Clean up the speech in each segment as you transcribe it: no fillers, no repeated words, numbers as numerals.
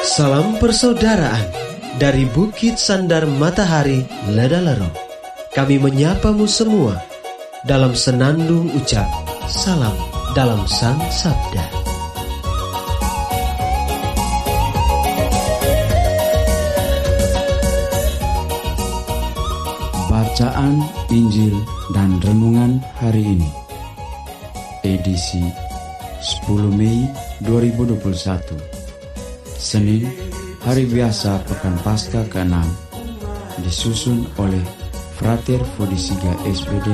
Salam persaudaraan dari Bukit Sandar Matahari Ledalero. Kami menyapamu semua dalam senandung ucap salam dalam Sang Sabda. Bacaan Injil dan Renungan hari ini, edisi 10 Mei 2021, Senin, hari biasa Pekan Paskah ke-6, disusun oleh Frater Fodisiga SPD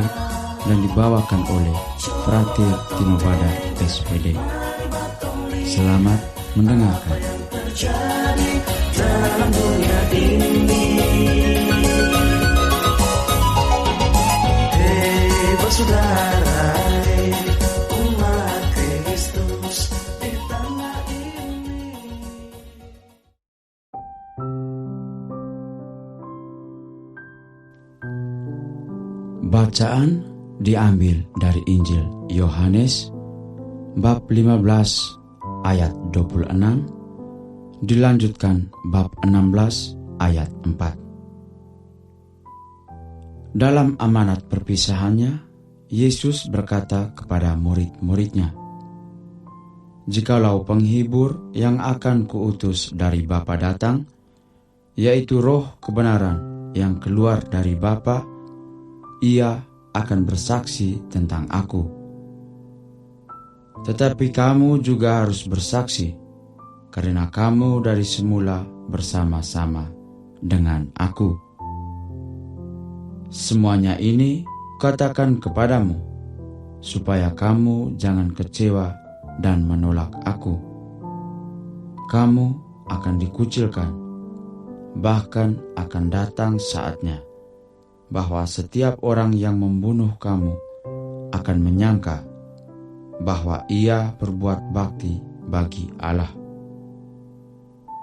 dan dibawakan oleh Frater Tino Badar SPD. Selamat mendengarkan. Saudara, umat Kristus di tanah ini. Bacaan diambil dari Injil Yohanes bab 15 ayat 26, dilanjutkan bab 16 ayat 4. Dalam amanat perpisahannya, Yesus berkata kepada murid-muridnya, "Jikalau penghibur yang akan kuutus dari Bapa datang, yaitu Roh kebenaran yang keluar dari Bapa, Ia akan bersaksi tentang Aku. Tetapi kamu juga harus bersaksi, karena kamu dari semula bersama-sama dengan Aku. Semuanya ini katakan kepadamu, supaya kamu jangan kecewa dan menolak Aku. Kamu akan dikucilkan, bahkan akan datang saatnya bahwa setiap orang yang membunuh kamu akan menyangka bahwa ia berbuat bakti bagi Allah.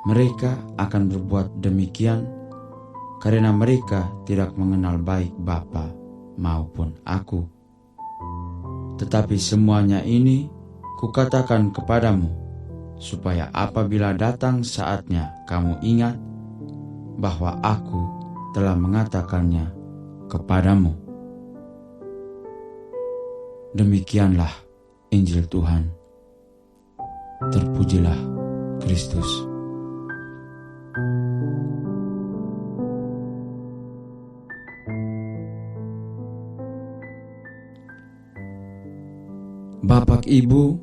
Mereka akan berbuat demikian karena mereka tidak mengenal baik Bapa maupun Aku. Tetapi semuanya ini kukatakan kepadamu, supaya apabila datang saatnya kamu ingat bahwa Aku telah mengatakannya kepadamu." Demikianlah Injil Tuhan. Terpujilah Kristus. Bapak, Ibu,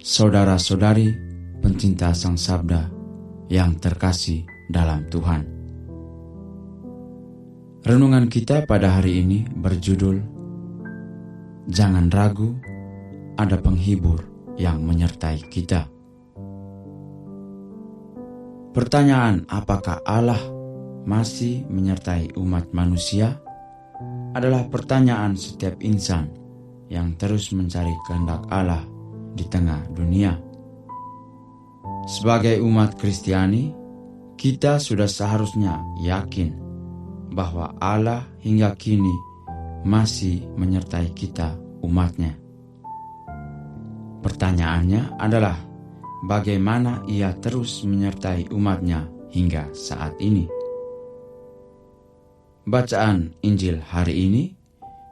saudara-saudari, pencinta Sang Sabda yang terkasih dalam Tuhan. Renungan kita pada hari ini berjudul "Jangan ragu, ada penghibur yang menyertai kita." Pertanyaan apakah Allah masih menyertai umat manusia adalah pertanyaan setiap insan yang terus mencari kehendak Allah di tengah dunia. Sebagai umat Kristiani, kita sudah seharusnya yakin bahwa Allah hingga kini masih menyertai kita, umatnya. Pertanyaannya adalah, bagaimana Ia terus menyertai umatnya hingga saat ini? Bacaan Injil hari ini,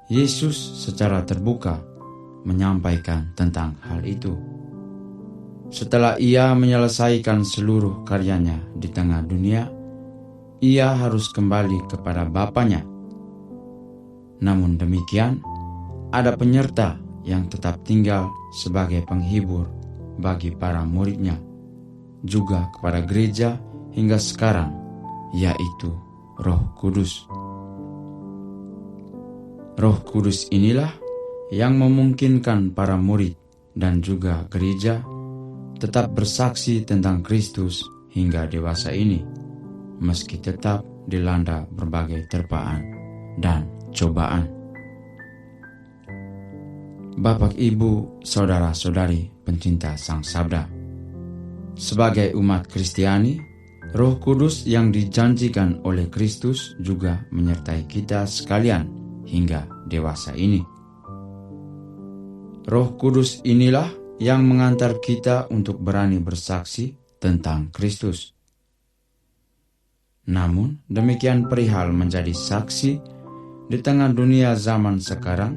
Yesus secara terbuka menyampaikan tentang hal itu. Setelah Ia menyelesaikan seluruh karyanya di tengah dunia, Ia harus kembali kepada Bapanya. Namun demikian, ada penyerta yang tetap tinggal sebagai penghibur bagi para muridnya, juga kepada gereja hingga sekarang, yaitu Roh Kudus. Roh Kudus inilah yang memungkinkan para murid dan juga gereja tetap bersaksi tentang Kristus hingga dewasa ini, meski tetap dilanda berbagai terpaan dan cobaan. Bapak, Ibu, saudara-saudari pencinta Sang Sabda, sebagai umat Kristiani, Roh Kudus yang dijanjikan oleh Kristus juga menyertai kita sekalian hingga dewasa ini. Roh Kudus inilah yang mengantar kita untuk berani bersaksi tentang Kristus, Namun demikian perihal menjadi saksi di tengah dunia zaman sekarang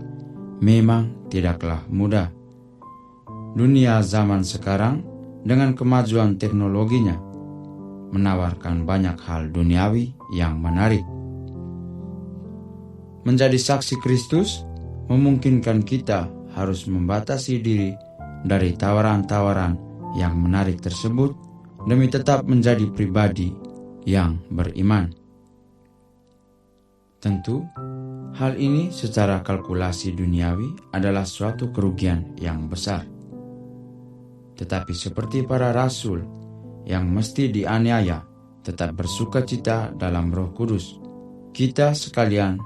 memang tidaklah mudah. Dunia zaman sekarang dengan kemajuan teknologinya menawarkan banyak hal duniawi yang menarik. Menjadi saksi Kristus memungkinkan kita harus membatasi diri dari tawaran-tawaran yang menarik tersebut demi tetap menjadi pribadi yang beriman. Tentu, hal ini secara kalkulasi duniawi adalah suatu kerugian yang besar. Tetapi seperti para rasul yang mesti dianiaya tetap bersukacita dalam Roh Kudus, kita sekalian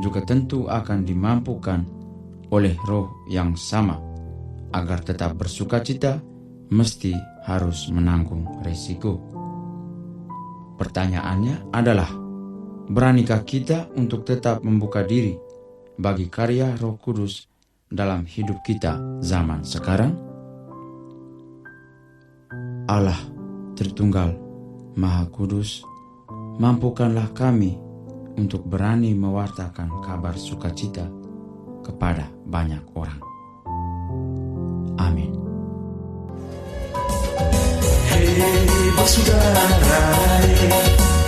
juga tentu akan dimampukan oleh Roh yang sama. Agar tetap bersukacita, mesti harus menanggung risiko. Pertanyaannya adalah, beranikah kita untuk tetap membuka diri bagi karya Roh Kudus dalam hidup kita zaman sekarang? Allah Tritunggal Maha Kudus, mampukanlah kami untuk berani mewartakan kabar sukacita kepada banyak orang. Amin. Hei bersaudara,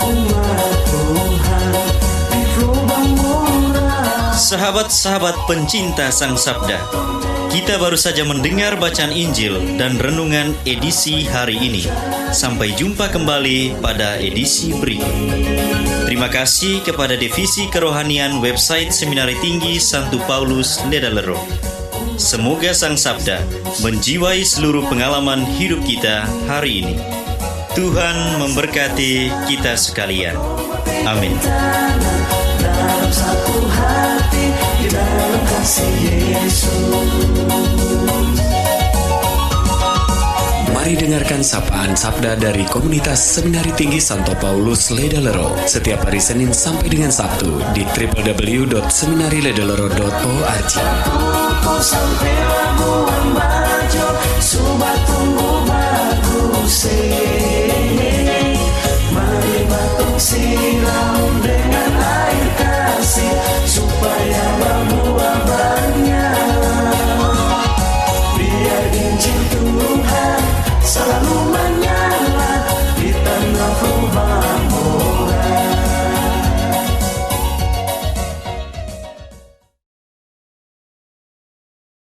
umat Tuhan di lubang murah. Sahabat-sahabat pencinta Sang Sabda, kita baru saja mendengar bacaan Injil dan renungan edisi hari ini. Sampai jumpa kembali pada edisi berikut. Terima kasih kepada Divisi Kerohanian website Seminari Tinggi Santo Paulus Ledalero. Semoga Sang Sabda menjiwai seluruh pengalaman hidup kita hari ini. Tuhan memberkati kita sekalian. Amin. Dalam satu hati, di dalam kasih Yesus. Mari dengarkan sapaan sabda dari komunitas Seminari Tinggi Santo Paulus Ledalero setiap hari Senin sampai dengan Sabtu di www.seminariledalero.org. Sampai labuan bajo.